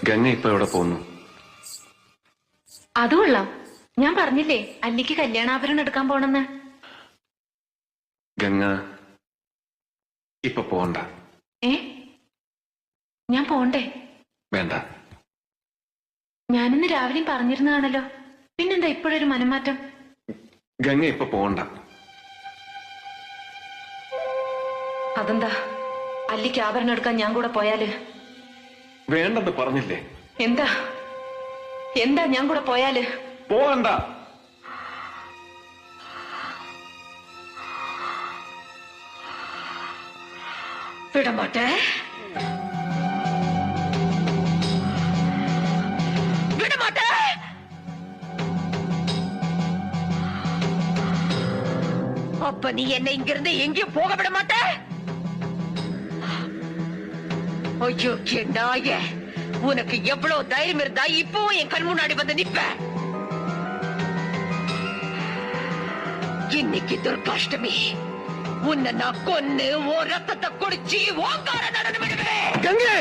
ഗംഗ ഇപ്പൊ എവിടെ പോകുന്നു? അത് കൊള്ളാം. ഞാൻ പറഞ്ഞില്ലേ അല്ലിക്ക് കല്യാണാഭരണം എടുക്കാൻ പോണെന്ന്. ഗംഗ ഇപ്പൊ പോണ്ട. ഞാൻ പോണ്ടേ? വേണ്ട. ഞാനിന്ന് രാവിലെയും പറഞ്ഞിരുന്നതാണല്ലോ, പിന്നെന്താ ഇപ്പോഴൊരു മനംമാറ്റം? ഗംഗ ഇപ്പൊ പോണ്ട. അതെന്താ? അല്ലിക്ക് ആഭരണം എടുക്കാൻ ഞാൻ കൂടെ പോയാല്? വേണ്ടെന്ന് പറഞ്ഞില്ലേ? എന്താ എന്താ ഞാൻ കൂടെ പോയാല്? പോകണ്ട. വിടമാട്ടെ, വിടമാട്ടെ. அப்ப நீ என்னை இங்கிருந்து எங்கேயும் போக விட மாட்ட? ஐயோ நாய, உனக்கு எவ்வளவு தைரியம் இருந்தா இப்பவும் என் கண் முன்னாடி வந்து நிப்ப? இன்னைக்கு துர்காஷ்டமி, உன்னை நான் கொன்னு ஓ ரத்தத்தை குடிச்சு ஓங்கார நடந்து விடுவேன். ഗംഗേ